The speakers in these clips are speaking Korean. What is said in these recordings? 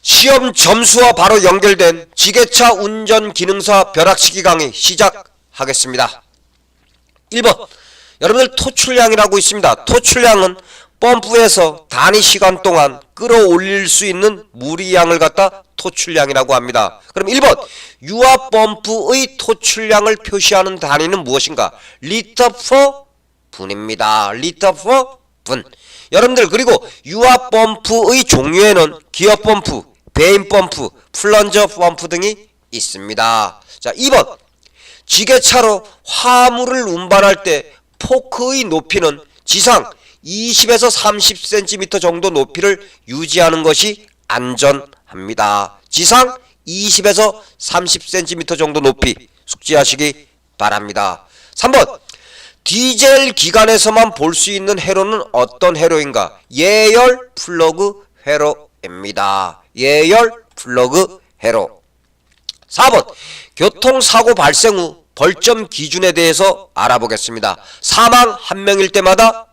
시험 점수와 바로 연결된 지게차 운전 기능사 벼락치기 강의 시작하겠습니다. 1번, 여러분들 토출량이라고 있습니다. 토출량은 펌프에서 단위 시간 동안 끌어올릴 수 있는 물의 양을 갖다 토출량이라고 합니다. 그럼 1번, 유압 펌프의 토출량을 표시하는 단위는 무엇인가? 리터 퍼 분입니다. 리터 퍼 분. 여러분들, 그리고 유압 펌프의 종류에는 기어 펌프, 베인 펌프, 플런저 펌프 등이 있습니다. 자, 2번, 지게차로 화물을 운반할 때 포크의 높이는 지상 20에서 30cm 정도 높이를 유지하는 것이 안전합니다. 지상 20에서 30cm 정도 높이 숙지하시기 바랍니다. 3번, 디젤 기관에서만 볼 수 있는 회로는 어떤 회로인가? 예열 플러그 회로입니다. 예열 플러그 회로. 4번, 교통사고 발생 후 벌점 기준에 대해서 알아보겠습니다. 사망 1명일 때마다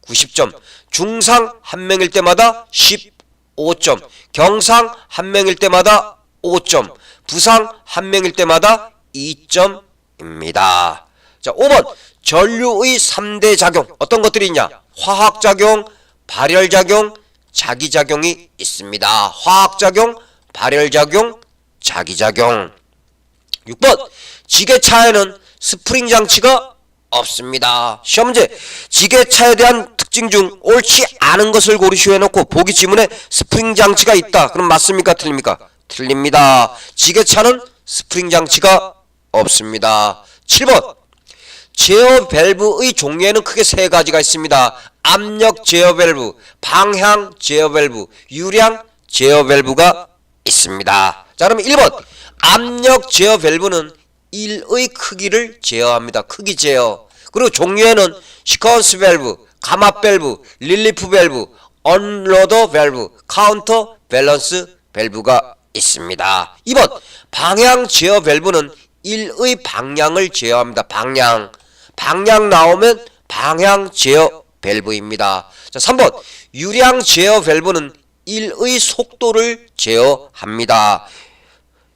90점, 중상 1명일 때마다 15점, 경상 1명일 때마다 5점, 부상 1명일 때마다 2점입니다. 자, 5번, 전류의 3대 작용 어떤 것들이 있냐? 화학작용, 발열작용, 자기작용이 있습니다. 화학작용, 발열작용, 자기작용. 6번, 지게차에는 스프링 장치가 없습니다. 시험문제, 지게차에 대한 특징 중 옳지 않은 것을 고르시오 해놓고 보기 지문에 스프링 장치가 있다. 그럼 맞습니까? 틀립니까? 틀립니다. 지게차는 스프링 장치가 없습니다. 7번, 제어 밸브의 종류에는 크게 세 가지가 있습니다. 압력 제어 밸브, 방향 제어 밸브, 유량 제어 밸브가 있습니다. 자, 그럼 1번, 압력 제어 밸브는 1의 크기를 제어합니다. 크기 제어. 그리고 종류에는 시퀀스 밸브, 감압 밸브, 릴리프 밸브, 언로더 밸브, 카운터 밸런스 밸브가 있습니다. 2번, 방향 제어 밸브는 1의 방향을 제어합니다. 방향 나오면 방향 제어 밸브입니다. 자, 3번, 유량 제어 밸브는 1의 속도를 제어합니다.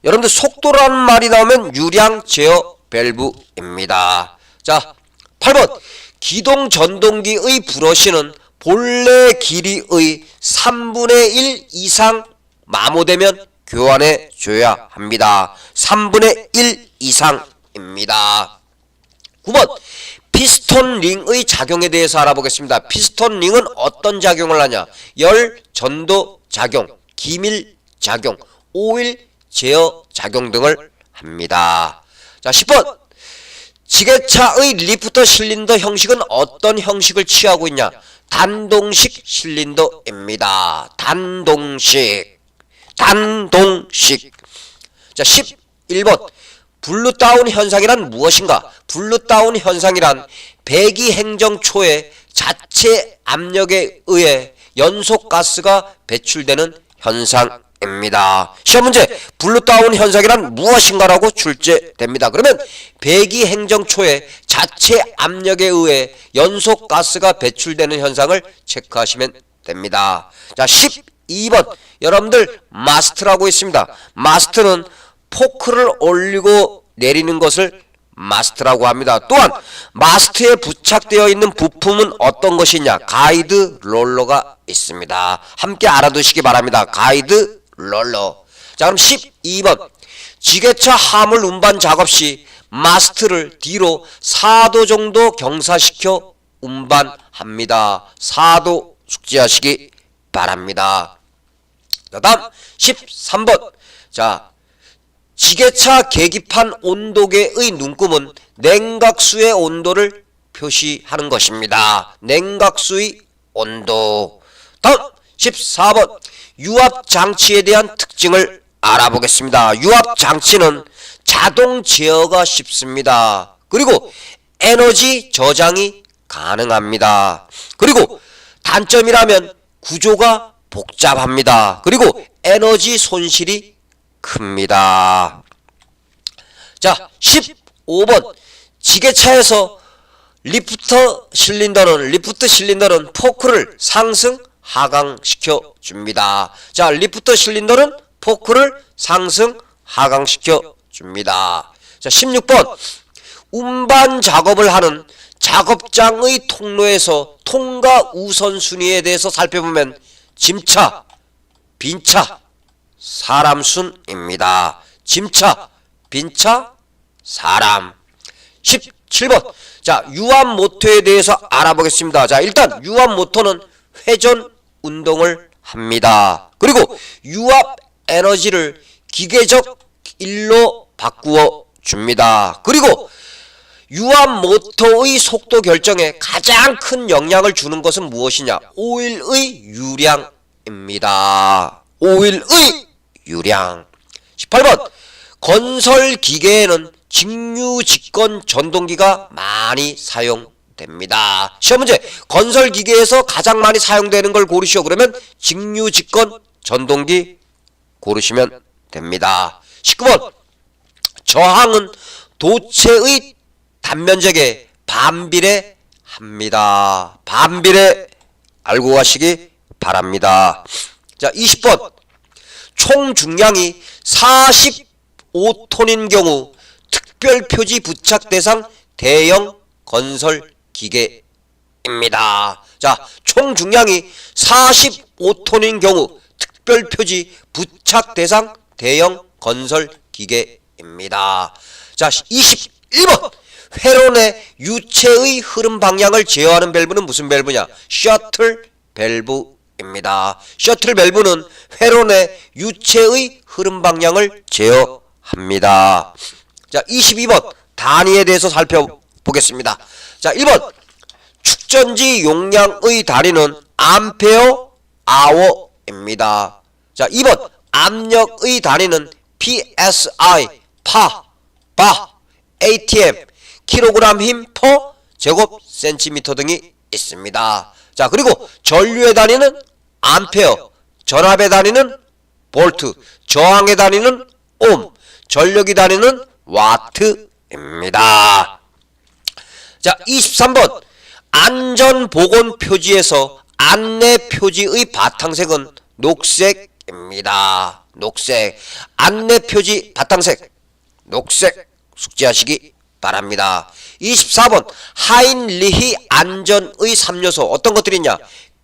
여러분들, 속도라는 말이 나오면 유량 제어 밸브입니다. 자, 8번, 기동 전동기의 브러쉬는 본래 길이의 3분의 1 이상 마모되면 교환해 줘야 합니다. 3분의 1 이상입니다. 9번, 피스톤 링의 작용에 대해서 알아보겠습니다. 피스톤 링은 어떤 작용을 하냐? 열 전도 작용, 기밀 작용, 오일 제어 작용 등을 합니다. 자, 10번, 지게차의 리프터 실린더 형식은 어떤 형식을 취하고 있냐? 단동식 실린더입니다. 단동식. 자, 11번, 블루다운 현상이란 무엇인가? 블루다운 현상이란 배기 행정 초에 자체 압력에 의해 연소가스가 배출되는 현상입니다. 시험 문제, 블루다운 현상이란 무엇인가라고 출제됩니다. 그러면 배기 행정 초에 자체 압력에 의해 연소가스가 배출되는 현상을 체크하시면 됩니다. 자, 12번, 여러분들 마스트라고 있습니다. 마스트는 포크를 올리고 내리는 것을 마스트라고 합니다. 또한 마스트에 부착되어 있는 부품은 어떤 것이냐? 가이드 롤러가 있습니다. 함께 알아두시기 바랍니다. 가이드 롤러. 자, 그럼 12번, 지게차 화물 운반 작업 시 마스트를 뒤로 4도 정도 경사시켜 운반합니다. 4도 숙지하시기 바랍니다. 자, 다음 13번. 자, 지게차 계기판 온도계의 눈금은 냉각수의 온도를 표시하는 것입니다. 냉각수의 온도. 다음 14번, 유압장치에 대한 특징을 알아보겠습니다. 유압장치는 자동 제어가 쉽습니다. 그리고 에너지 저장이 가능합니다. 그리고 단점이라면 구조가 복잡합니다. 그리고 에너지 손실이 큽니다. 자, 15번, 지게차에서 리프트 실린더는 포크를 상승 하강시켜 줍니다. 자, 리프트 실린더는 토크를 상승 하강시켜 줍니다. 자, 16번 운반 작업을 하는 작업장의 통로에서 통과 우선순위에 대해서 살펴보면 짐차, 빈차, 사람 순입니다. 짐차, 빈차, 사람. 17번 자, 유압 모터에 대해서 알아보겠습니다. 자, 일단 유압 모터는 회전 운동을 합니다. 그리고 유압 에너지를 기계적 일로 바꾸어 줍니다. 그리고 유압 모터의 속도 결정에 가장 큰 영향을 주는 것은 무엇이냐? 오일의 유량입니다. 오일의 유량. 18번 건설 기계에는 직류직권 전동기가 많이 사용됩니다. 시험 문제 건설 기계에서 가장 많이 사용되는 걸 고르시오. 그러면 직류직권 전동기 고르시면 됩니다. 19번 저항은 도체의 단면적에 반비례합니다. 반비례 알고 가시기 바랍니다. 자, 20번 총 중량이 45톤인 경우 특별표지 부착 대상 대형 건설 기계입니다. 자, 총 중량이 45톤인 경우 특별표지 부착 대상 대형 건설 기계입니다. 자, 21번 회론의 유체의 흐름 방향을 제어하는 밸브는 무슨 밸브냐? 셔틀 밸브입니다. 셔틀 밸브는 회론의 유체의 흐름 방향을 제어합니다. 자, 22번 단위에 대해서 살펴보겠습니다. 자, 1번 축전지 용량의 단위는 암페어 아워입니다. 자, 2번 압력의 단위는 PSI 파, ATM, 킬로그램 힘 퍼 제곱 센티미터 등이 있습니다. 자, 그리고 전류의 단위는 암페어, 전압의 단위는 볼트, 저항의 단위는 옴, 전력의 단위는 와트입니다. 자, 23번 안전보건 표지에서 안내 표지의 바탕색은 녹색입니다. 녹색. 안내 표지 바탕색 녹색 숙지하시기 바랍니다. 24번 하인리히 안전의 3요소 어떤 것들이 있냐?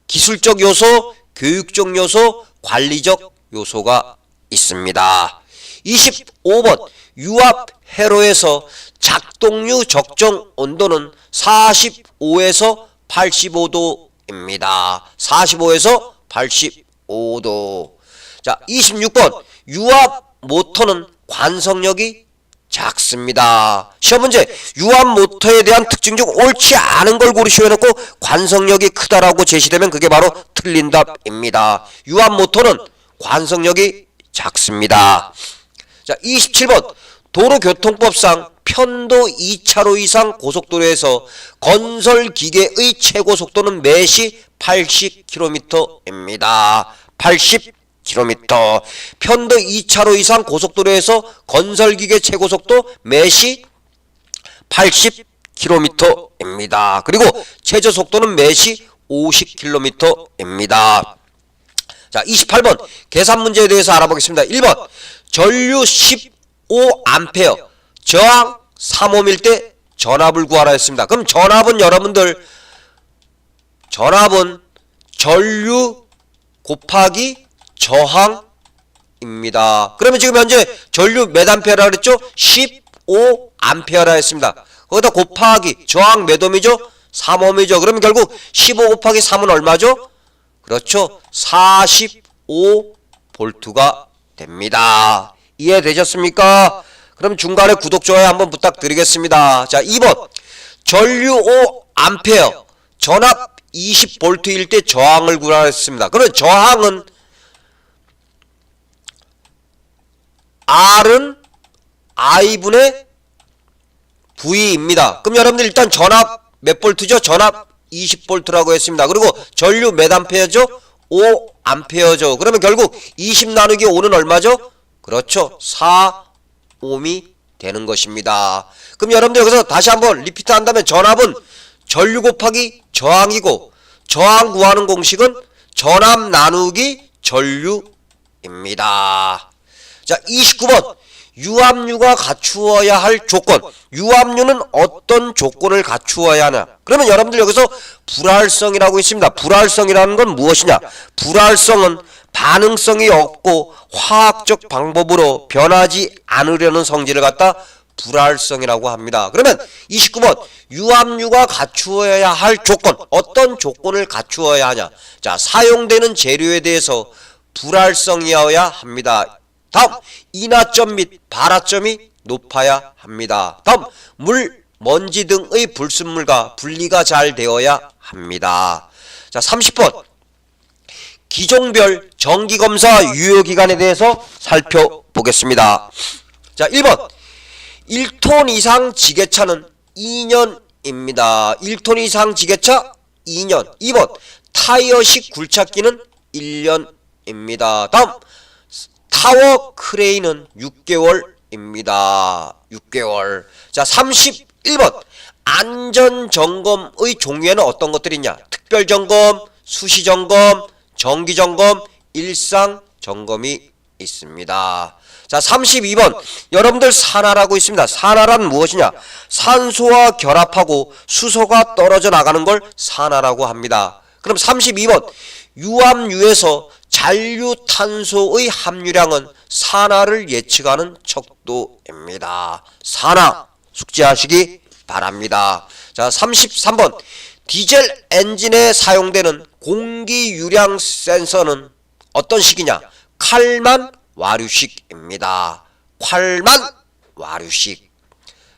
기술적 요소, 교육적 요소, 관리적 요소가 있습니다. 25번 유압 회로에서 작동류 적정 온도는 45에서 85도입니다. 45에서 85도. 자, 26번 유압 모터는 관성력이 작습니다. 시험 문제 유압 모터에 대한 특징 중 옳지 않은 걸 고르시오 해놓고 관성력이 크다라고 제시되면 그게 바로 틀린 답입니다. 유압 모터는 관성력이 작습니다. 자, 27번 도로교통법상 편도 2차로 이상 고속도로에서 건설기계의 최고속도는 매시 80km입니다. 80km. 편도 2차로 이상 고속도로에서 건설기계 최고속도 매시 80km입니다. 그리고 최저속도는 매시 50km입니다. 자, 28번 계산 문제에 대해서 알아보겠습니다. 1번 전류 15A 저항 3옴일 때 전압을 구하라 했습니다. 그럼 전압은 여러분들 전압은 전류 곱하기 저항입니다. 그러면 지금 현재 전류 몇 암페어라 그랬죠? 15A 했습니다. 거기다 곱하기 저항 몇 옴이죠? 3옴이죠. 그러면 결국 15 곱하기 3은 얼마죠? 그렇죠. 45V가 됩니다. 이해되셨습니까? 그럼 중간에 구독, 좋아요 한번 부탁드리겠습니다. 자, 2번 전류 5A 전압 20V일 때 저항을 구하라 했습니다. 그럼 저항은 R은 I분의 V입니다. 그럼 여러분들 일단 전압 몇 볼트죠? 전압 20V라고 했습니다. 그리고 전류 몇 암페어죠? 5암페어죠. 그러면 결국 20 나누기 5는 얼마죠? 그렇죠. 4옴이 되는 것입니다. 그럼 여러분들 여기서 다시 한번 리피트 한다면 전압은 전류 곱하기 저항이고 저항 구하는 공식은 전압 나누기 전류입니다. 자, 29번. 유압류가 갖추어야 할 조건. 유압류는 어떤 조건을 갖추어야 하냐? 그러면 여러분들 여기서 불활성이라고 있습니다. 불활성이라는 건 무엇이냐? 불활성은 반응성이 없고 화학적 방법으로 변하지 않으려는 성질을 갖다 불활성이라고 합니다. 그러면 29번. 유압류가 갖추어야 할 조건. 어떤 조건을 갖추어야 하냐? 자, 사용되는 재료에 대해서 불활성이어야 합니다. 다음, 인화점 및 발화점이 높아야 합니다. 다음, 물, 먼지 등의 불순물과 분리가 잘 되어야 합니다. 자, 30번. 기종별 정기검사 유효기간에 대해서 살펴보겠습니다. 자, 1번. 1톤 이상 지게차는 2년입니다. 1톤 이상 지게차 2년. 2번. 타이어식 굴착기는 1년입니다. 다음, 타워 크레인은 6개월입니다. 6개월. 자, 31번. 안전점검의 종류에는 어떤 것들이 있냐? 특별점검, 수시점검, 정기점검, 일상점검이 있습니다. 자, 32번. 여러분들 산화라고 있습니다. 산화란 무엇이냐? 산소와 결합하고 수소가 떨어져 나가는 걸 산화라고 합니다. 그럼 32번. 유압류에서 잔류탄소의 함유량은 산화를 예측하는 척도입니다. 산화 숙지하시기 바랍니다. 자, 33번. 디젤 엔진에 사용되는 공기유량 센서는 어떤 식이냐? 칼만 와류식입니다. 칼만 와류식.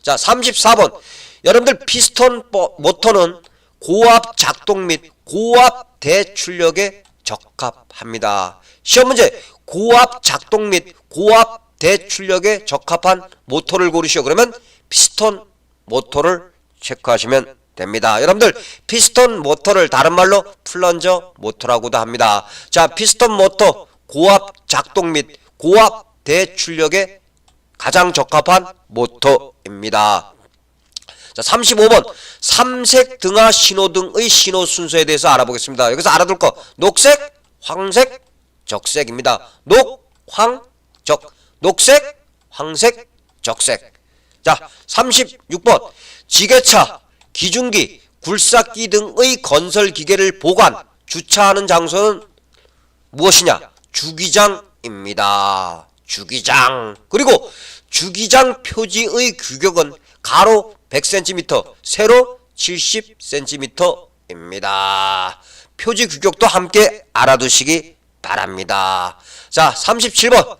자, 34번. 여러분들 피스톤 모터는 고압 작동 및 고압 대출력에 적합합니다. 시험 문제. 고압 작동 및 고압 대출력에 적합한 모터를 고르시오. 그러면 피스톤 모터를 체크하시면 됩니다. 여러분들 피스톤 모터를 다른 말로 플런저 모터라고도 합니다. 자, 피스톤 모터 고압 작동 및 고압 대출력에 가장 적합한 모터입니다. 자, 35번. 삼색 등화 신호등의 신호 순서에 대해서 알아보겠습니다. 여기서 알아둘 거 녹색, 황색, 적색입니다. 녹, 황, 적. 녹색, 황색, 적색. 자, 36번. 지게차, 기중기, 굴삭기 등의 건설 기계를 보관, 주차하는 장소는 무엇이냐? 주기장입니다. 주기장. 그리고 주기장 표지의 규격은 가로 100cm, 세로 70cm입니다. 표지 규격도 함께 알아두시기 바랍니다. 자, 37번.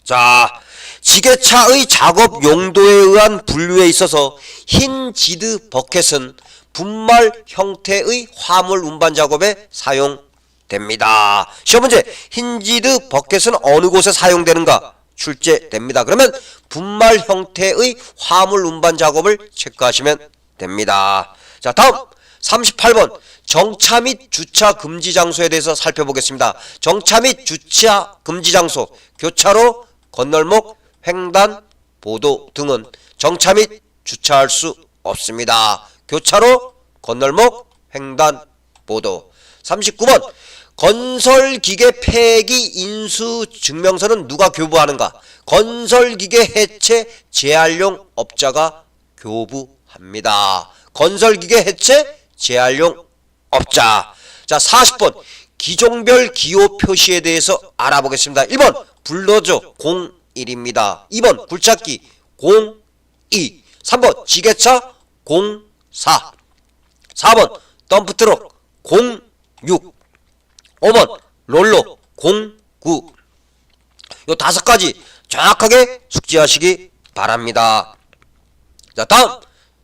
자, 지게차의 작업 용도에 의한 분류에 있어서 흰 지드 버켓은 분말 형태의 화물 운반 작업에 사용됩니다. 시험 문제. 흰 지드 버켓은 어느 곳에 사용되는가? 출제됩니다. 그러면 분말 형태의 화물 운반 작업을 체크하시면 됩니다. 자, 다음 38번. 정차 및 주차 금지 장소에 대해서 살펴보겠습니다. 정차 및 주차 금지 장소, 교차로, 건널목, 횡단, 보도 등은 정차 및 주차할 수 없습니다. 교차로, 건널목, 횡단, 보도. 39번. 건설기계 폐기 인수 증명서는 누가 교부하는가? 건설기계 해체 재활용 업자가 교부합니다. 건설기계 해체 재활용 업자. 자, 40번. 기종별 기호 표시에 대해서 알아보겠습니다. 1번 불러줘 01입니다. 2번 굴착기 02. 3번 지게차 04. 4번 덤프트럭 06. 5번 롤러 09. 요 5가지 정확하게 숙지하시기 바랍니다. 자, 다음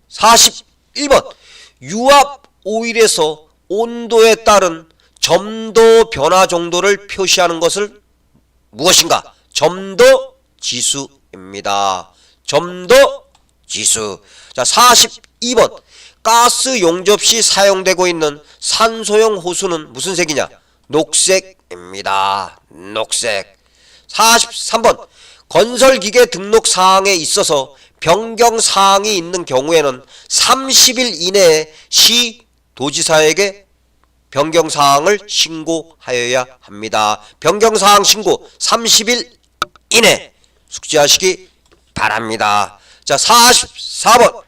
41번. 유압 오일에서 온도에 따른 점도 변화 정도를 표시하는 것을 무엇인가? 점도 지수입니다. 점도 지수. 자, 42번. 가스 용접 시 사용되고 있는 산소용 호수는 무슨 색이냐? 녹색입니다. 녹색. 43번. 건설기계 등록 사항에 있어서 변경 사항이 있는 경우에는 30일 이내에 시 도지사에게 변경 사항을 신고하여야 합니다. 변경 사항 신고 30일 이내 숙지하시기 바랍니다. 자, 44번.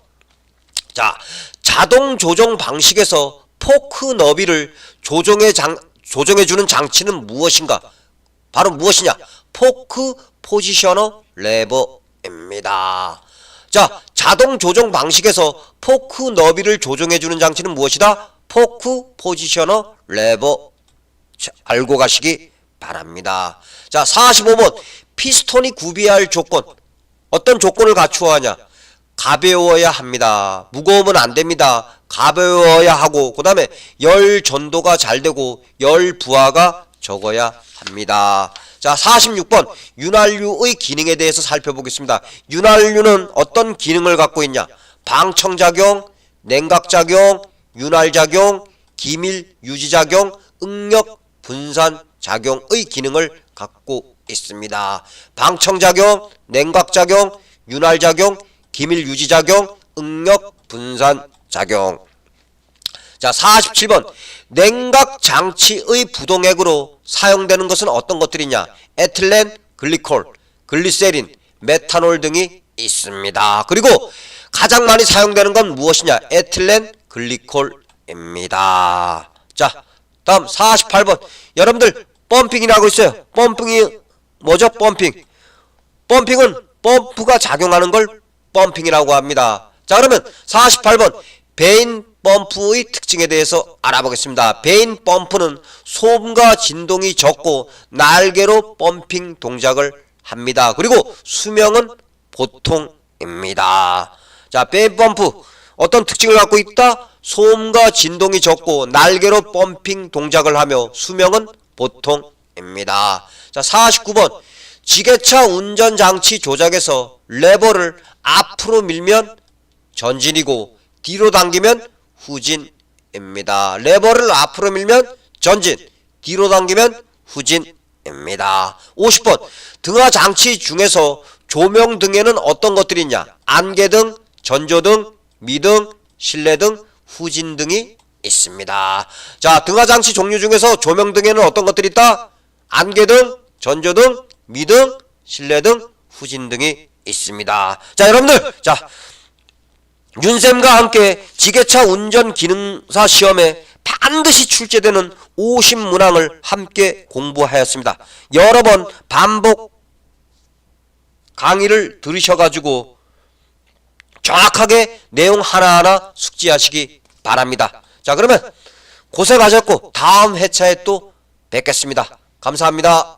자, 자동 조정 방식에서 포크 너비를 조정해주는 장치는 무엇인가? 바로 무엇이냐? 포크 포지셔너 레버입니다. 자, 자동 조정 방식에서 포크 너비를 조정해주는 장치는 무엇이다? 포크 포지셔너 레버. 자, 알고 가시기 바랍니다. 자, 45번. 피스톤이 구비해야 할 조건. 어떤 조건을 갖추어야 하냐? 가벼워야 합니다. 무거우면 안 됩니다. 가벼워야 하고, 그 다음에 열 전도가 잘 되고 열 부하가 적어야 합니다. 자, 46번. 윤활유의 기능에 대해서 살펴보겠습니다. 윤활유는 어떤 기능을 갖고 있냐? 방청작용, 냉각작용, 윤활작용, 기밀 유지작용, 응력 분산작용의 기능을 갖고 있습니다. 방청작용, 냉각작용, 윤활작용, 기밀 유지작용, 응력 분산작용. 자, 47번. 냉각 장치의 부동액으로 사용되는 것은 어떤 것들이냐? 에틸렌, 글리콜, 글리세린, 메탄올 등이 있습니다. 그리고 가장 많이 사용되는 건 무엇이냐? 에틸렌, 글리콜입니다. 자, 다음 48번. 여러분들 펌핑이라고 있어요. 펌핑이 뭐죠? 펌핑은 펌프가 작용하는 걸 펌핑이라고 합니다. 자, 그러면 48번. 베인 펌프의 특징에 대해서 알아보겠습니다. 베인 펌프는 소음과 진동이 적고 날개로 펌핑 동작을 합니다. 그리고 수명은 보통입니다. 자, 베인 펌프 어떤 특징을 갖고 있다? 소음과 진동이 적고 날개로 펌핑 동작을 하며 수명은 보통입니다. 자, 49번. 지게차 운전장치 조작에서 레버를 앞으로 밀면 전진이고 뒤로 당기면 후진입니다. 레버를 앞으로 밀면 전진, 뒤로 당기면 후진입니다. 50번. 등하장치 중에서 조명등에는 어떤 것들이 있냐? 안개등, 전조등, 미등, 실내등, 후진등이 있습니다. 자, 등하장치 종류 중에서 조명등에는 어떤 것들이 있다? 안개등, 전조등, 미등, 실내등, 후진등이 있습니다. 자, 여러분들, 자, 윤쌤과 함께 지게차 운전 기능사 시험에 반드시 출제되는 50문항을 함께 공부하였습니다. 여러 번 반복 강의를 들으셔가지고 정확하게 내용 하나하나 숙지하시기 바랍니다. 자, 그러면 고생하셨고 다음 회차에 또 뵙겠습니다. 감사합니다.